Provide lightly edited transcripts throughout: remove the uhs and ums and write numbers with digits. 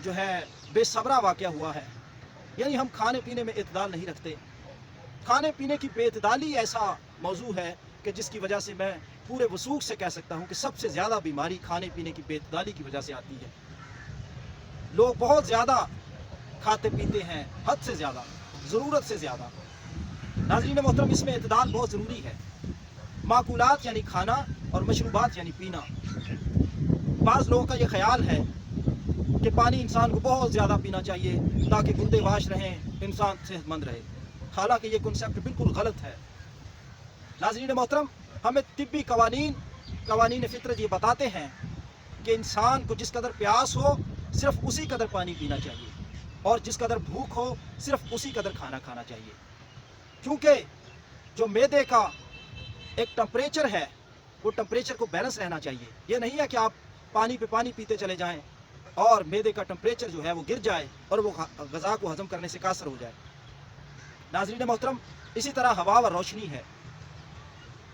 जो है बेसब्रा वाक़या हुआ है। यानी हम खाने पीने में इत्दाल नहीं रखते। खाने पीने की बेइत्दाली ऐसा मौजू है कि जिसकी वजह से मैं पूरे वसूख से कह सकता हूँ कि सबसे ज़्यादा बीमारी खाने पीने की बेइत्दाली की वजह से आती है। लोग बहुत ज़्यादा खाते पीते हैं, हद से ज़्यादा, ज़रूरत से ज़्यादा। नाज़रीन मोहतरम, इसमें इत्दाल बहुत ज़रूरी है। माकूलात यानी खाना और मशरूबात यानी पीना। बाज़ लोगों का ये ख्याल है कि पानी इंसान को बहुत ज़्यादा पीना चाहिए ताकि गुर्दे वाश रहें, इंसान सेहतमंद रहे। हालांकि ये कॉन्सेप्ट बिल्कुल गलत है। नाज़रीन मोहतरम, हमें तिब्बी कवानीन फितरत ये बताते हैं कि इंसान को जिस कदर प्यास हो सिर्फ उसी कदर पानी पीना चाहिए, और जिस कदर भूख हो सिर्फ उसी कदर खाना खाना चाहिए। क्योंकि जो मैदे का एक टेम्परेचर है, वो टेम्परेचर को बैलेंस रहना चाहिए। ये नहीं है कि आप पानी पे पानी पीते चले जाएं और मैदे का टेम्परेचर जो है वो गिर जाए और वो ग़ज़ा को हज़म करने से कासर हो जाए। नाज़रीन मोहतरम, इसी तरह हवा व रोशनी है।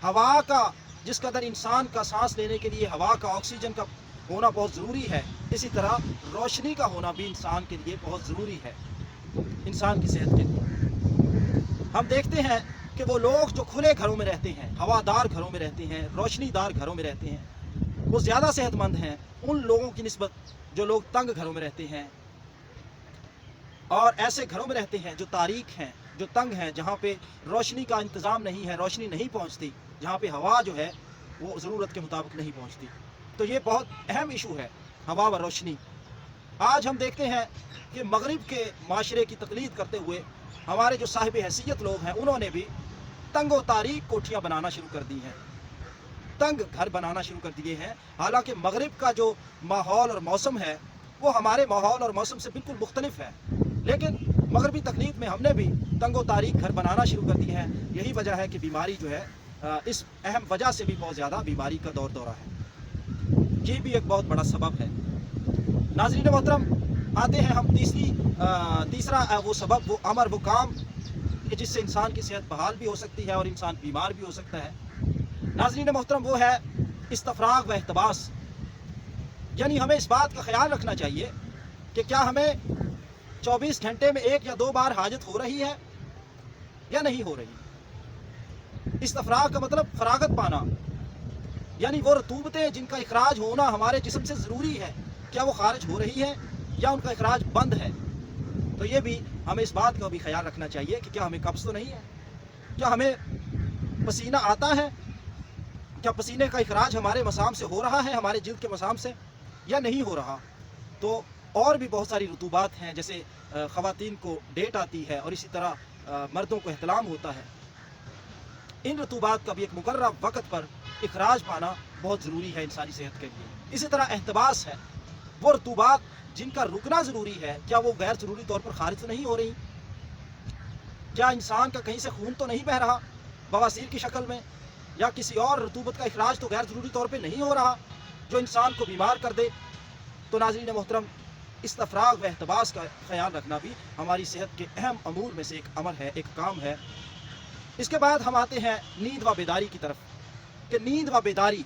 हवा का जिस कदर इंसान का सांस लेने के लिए हवा का, ऑक्सीजन का होना बहुत ज़रूरी है, इसी तरह रोशनी का होना भी इंसान के लिए बहुत ज़रूरी है, इंसान की सेहत के लिए। हम देखते हैं कि वो लोग जो खुले घरों में रहते हैं, हवादार घरों में रहते हैं, रोशनीदार घरों में रहते हैं, वो ज़्यादा सेहतमंद हैं उन लोगों की निस्बत जो लोग तंग घरों में रहते हैं और ऐसे घरों में रहते हैं जो तारीक हैं, जो तंग हैं, जहाँ पे रोशनी का इंतज़ाम नहीं है, रोशनी नहीं पहुँचती, जहाँ पे हवा जो है वो ज़रूरत के मुताबिक नहीं पहुँचती। तो ये बहुत अहम इशू है, हवा व रोशनी। आज हम देखते हैं कि मगरिब के माशरे की तकलीद करते हुए हमारे जो साहिब हैसियत लोग हैं, उन्होंने भी तंग व तारीक कोठियाँ बनाना शुरू कर दी हैं, तंग घर बनाना शुरू कर दिए हैं। हालांकि मगरिब का जो माहौल और मौसम है वो हमारे माहौल और मौसम से बिल्कुल मुख्तलिफ है, लेकिन मगरबी तकलीद में हमने भी तंग व तारीक घर बनाना शुरू कर दिए हैं। यही वजह है कि बीमारी जो है इस अहम वजह से भी बहुत ज़्यादा बीमारी का दौरा है। ये भी एक बहुत बड़ा सबब है। नाज़रीन मोहतरम, आते हैं हम तीसरा वो सबब, वो अमर, वो काम कि जिससे इंसान की सेहत बहाल भी हो सकती है और इंसान बीमार भी हो सकता है। नाज़रीन मोहतरम, वो है इस्तफराग व एहतबास। यानी हमें इस बात का ख्याल रखना चाहिए कि क्या हमें 24 घंटे में 1 या 2 बार हाजत हो रही है या नहीं हो रही। इस्तफराग का मतलब फरागत पाना, यानी वो रतूबतें जिनका इखराज होना हमारे जिस्म से ज़रूरी है, क्या वो खारिज हो रही है या उनका इखराज बंद है। तो ये भी हमें इस बात का भी ख्याल रखना चाहिए कि क्या हमें कब्ज़ तो नहीं है, क्या हमें पसीना आता है, क्या पसीने का इखराज हमारे मसाम से हो रहा है, हमारे जिल्द के मसाम से, या नहीं हो रहा। तो और भी बहुत सारी रतूबात हैं, जैसे ख़वातीन को डेट आती है और इसी तरह मर्दों को एहतलाम होता है। इन रतूबात का भी एक मुकर्रर वक़्त पर इखराज पाना बहुत ज़रूरी है इंसानी सेहत के लिए। इसी तरह एहतबास है, वो रतूबात जिनका रुकना ज़रूरी है, क्या वो गैर ज़रूरी तौर पर खारिज तो नहीं हो रही। क्या इंसान का कहीं से खून तो नहीं बह रहा बवासीर की शक्ल में, या किसी और रतूबत का इखराज तो गैर ज़रूरी तौर पर नहीं हो रहा जो इंसान को बीमार कर दे। तो नाज़रीन मोहतरम, इस्तफराग व एहतबास का ख्याल रखना भी हमारी सेहत के अहम अमूर में से एक अमर है, एक काम है। इसके बाद हम आते हैं नींद व बेदारी की तरफ कि नींद व बेदारी,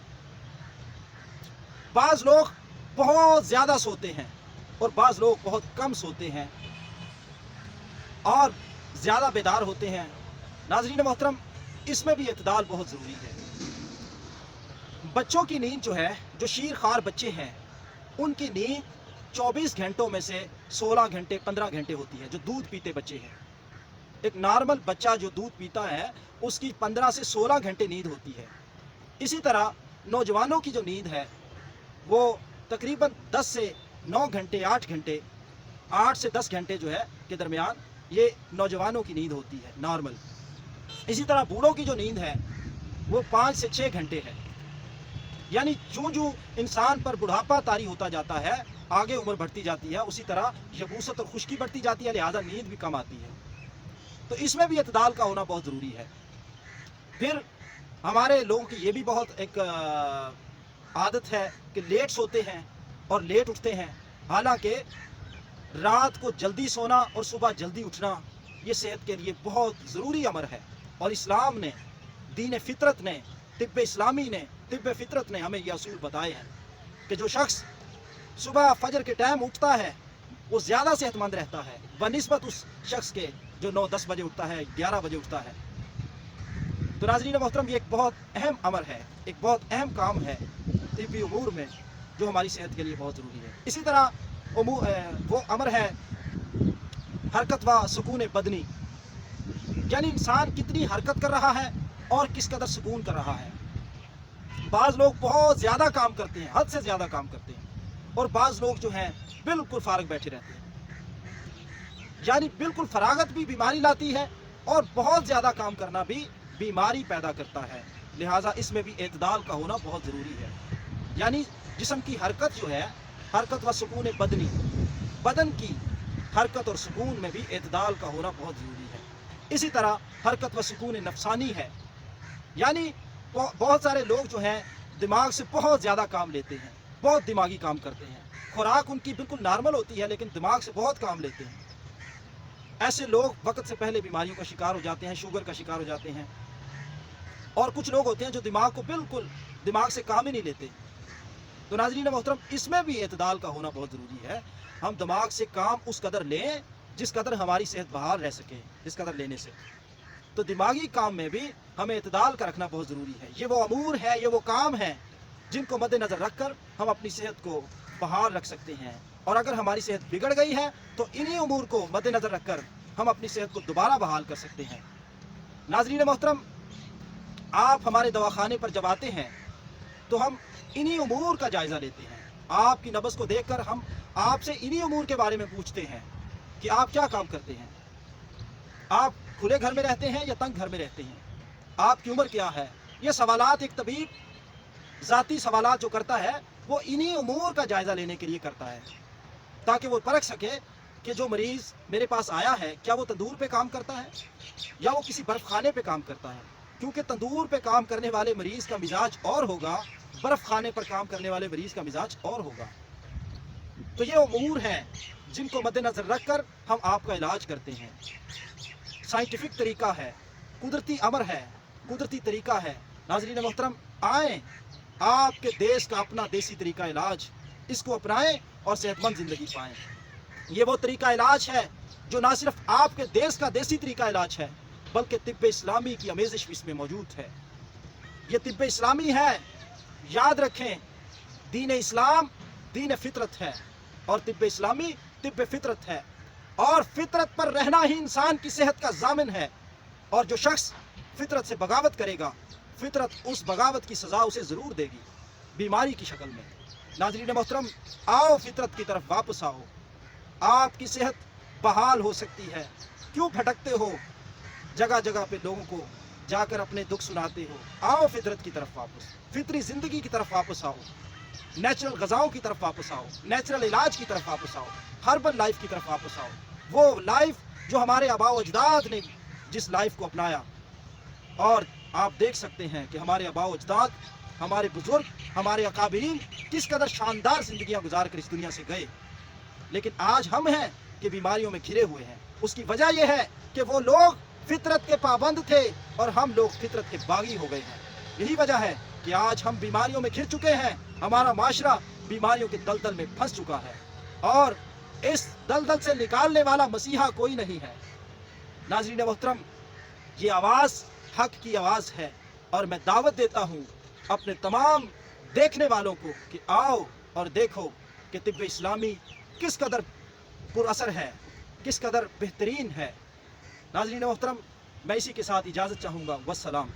बाज़ लोग बहुत ज़्यादा सोते हैं और बाज़ लोग बहुत कम सोते हैं और ज़्यादा बेदार होते हैं। नाज़रीन मोहतरम, इसमें भी इत्दाल बहुत ज़रूरी है। बच्चों की नींद जो है, जो शीर खार बच्चे हैं, उनकी नींद 24 घंटों में से 16 घंटे 15 घंटे होती है। जो दूध पीते बच्चे हैं, एक नॉर्मल बच्चा जो दूध पीता है उसकी 15 से 16 घंटे नींद होती है। इसी तरह नौजवानों की जो नींद है वो तकरीबन 10 से 9 घंटे 8 घंटे 8 से 10 घंटे जो है के दरमियान ये नौजवानों की नींद होती है नॉर्मल। इसी तरह बूढ़ों की जो नींद है वो 5 से 6 घंटे है। यानी जूं जूं इंसान पर बुढ़ापा तारी होता जाता है, आगे उम्र बढ़ती जाती है, उसी तरह यबूसत और खुश्की बढ़ती जाती है, लिहाजा नींद भी कम आती है। तो इसमें भी इत्दाल का होना बहुत ज़रूरी है। फिर हमारे लोगों की ये भी बहुत एक आदत है कि लेट सोते हैं और लेट उठते हैं। हालांकि रात को जल्दी सोना और सुबह जल्दी उठना ये सेहत के लिए बहुत ज़रूरी अमर है। और इस्लाम ने, दीन फितरत ने, तिब्ब इस्लामी ने, तिब्ब फितरत ने हमें ये असूल बताए हैं कि जो शख्स सुबह फजर के टाइम उठता है, وہ زیادہ صحت مند رہتا ہے بنسبت اس شخص کے جو 9-10 بجے اٹھتا ہے 11 بجے اٹھتا ہے۔ تو ناظرین محترم، یہ ایک بہت اہم امر ہے، ایک بہت اہم کام ہے طبی امور میں جو ہماری صحت کے لیے بہت ضروری ہے۔ اسی طرح وہ امر ہے حرکت و سکون بدنی، یعنی انسان کتنی حرکت کر رہا ہے اور کس قدر سکون کر رہا ہے۔ بعض لوگ بہت زیادہ کام کرتے ہیں، حد سے زیادہ کام کرتے ہیں، اور بعض لوگ جو ہیں بالکل فارغ بیٹھے رہتے ہیں۔ یعنی بالکل فراغت بھی بیماری لاتی ہے اور بہت زیادہ کام کرنا بھی بیماری پیدا کرتا ہے۔ لہٰذا اس میں بھی اعتدال کا ہونا بہت ضروری ہے۔ یعنی جسم کی حرکت جو ہے، حرکت و سکون بدنی، بدن کی حرکت اور سکون میں بھی اعتدال کا ہونا بہت ضروری ہے۔ اسی طرح حرکت و سکون نفسانی ہے، یعنی بہت سارے لوگ جو ہیں دماغ سے بہت زیادہ کام لیتے ہیں، بہت دماغی کام کرتے ہیں، خوراک ان کی بالکل نارمل ہوتی ہے لیکن دماغ سے بہت کام لیتے ہیں۔ ایسے لوگ وقت سے پہلے بیماریوں کا شکار ہو جاتے ہیں، شوگر کا شکار ہو جاتے ہیں۔ اور کچھ لوگ ہوتے ہیں جو دماغ کو بالکل دماغ سے کام ہی نہیں لیتے۔ تو ناظرین محترم، اس میں بھی اعتدال کا ہونا بہت ضروری ہے۔ ہم دماغ سے کام اس قدر لیں جس قدر ہماری صحت بحال رہ سکے، اس قدر لینے سے۔ تو دماغی کام میں بھی ہمیں اعتدال کا رکھنا بہت ضروری ہے۔ یہ وہ امور ہے، یہ وہ کام ہے جن کو مد نظر رکھ کر ہم اپنی صحت کو بحال رکھ سکتے ہیں، اور اگر ہماری صحت بگڑ گئی ہے تو انہی امور کو مد نظر رکھ کر ہم اپنی صحت کو دوبارہ بحال کر سکتے ہیں۔ ناظرین محترم، آپ ہمارے دواخانے پر جب آتے ہیں تو ہم انہی امور کا جائزہ لیتے ہیں۔ آپ کی نبض کو دیکھ کر ہم آپ سے انہی امور کے بارے میں پوچھتے ہیں کہ آپ کیا کام کرتے ہیں، آپ کھلے گھر میں رہتے ہیں یا تنگ گھر میں رہتے ہیں، آپ کی عمر کیا ہے۔ یہ سوالات ایک طبیب ذاتی سوالات جو کرتا ہے وہ انہی امور کا جائزہ لینے کے لیے کرتا ہے، تاکہ وہ پرکھ سکے کہ جو مریض میرے پاس آیا ہے کیا وہ تندور پہ کام کرتا ہے یا وہ کسی برف خانے پہ کام کرتا ہے، کیونکہ تندور پہ کام کرنے والے مریض کا مزاج اور ہوگا، برف خانے پر کام کرنے والے مریض کا مزاج اور ہوگا۔ تو یہ امور ہیں جن کو مد نظر رکھ کر ہم آپ کا علاج کرتے ہیں۔ سائنٹیفک طریقہ ہے، قدرتی امر ہے، قدرتی طریقہ ہے۔ ناظرین محترم، آئیں، آپ کے دیش کا اپنا دیسی طریقہ علاج، اس کو اپنائیں اور صحت مند زندگی پائیں۔ یہ وہ طریقہ علاج ہے جو نہ صرف آپ کے دیش کا دیسی طریقہ علاج ہے بلکہ طب اسلامی کی آمیزش بھی اس میں موجود ہے۔ یہ طب اسلامی ہے، یاد رکھیں، دین اسلام دین فطرت ہے اور طب اسلامی طب فطرت ہے، اور فطرت پر رہنا ہی انسان کی صحت کا ضامن ہے۔ اور جو شخص فطرت سے بغاوت کرے گا، فطرت اس بغاوت کی سزا اسے ضرور دے گی، بیماری کی شکل میں۔ ناظرین محترم، آؤ فطرت کی طرف واپس آؤ، آپ کی صحت بحال ہو سکتی ہے۔ کیوں بھٹکتے ہو جگہ جگہ پہ لوگوں کو جا کر اپنے دکھ سناتے ہو؟ آؤ فطرت کی طرف واپس، فطری زندگی کی طرف واپس آؤ، نیچرل غذاؤں کی طرف واپس آؤ، نیچرل علاج کی طرف واپس آؤ، ہربل لائف کی طرف واپس آؤ، وہ لائف جو ہمارے آباء و اجداد نے جس لائف کو اپنایا۔ اور آپ دیکھ سکتے ہیں کہ ہمارے آباء و اجداد، ہمارے بزرگ، ہمارے اکابرین کس قدر شاندار زندگیاں گزار کر اس دنیا سے گئے، لیکن آج ہم ہیں کہ بیماریوں میں گھرے ہوئے ہیں۔ اس کی وجہ یہ ہے کہ وہ لوگ فطرت کے پابند تھے اور ہم لوگ فطرت کے باغی ہو گئے ہیں۔ یہی وجہ ہے کہ آج ہم بیماریوں میں گھر چکے ہیں، ہمارا معاشرہ بیماریوں کے دلدل میں پھنس چکا ہے، اور اس دلدل سے نکالنے والا مسیحا کوئی نہیں ہے۔ ناظرین محترم، یہ آواز حق کی آواز ہے، اور میں دعوت دیتا ہوں اپنے تمام دیکھنے والوں کو کہ آؤ اور دیکھو کہ طب اسلامی کس قدر پر اثر ہے، کس قدر بہترین ہے۔ ناظرین محترم، میں اسی کے ساتھ اجازت چاہوں گا۔ والسلام۔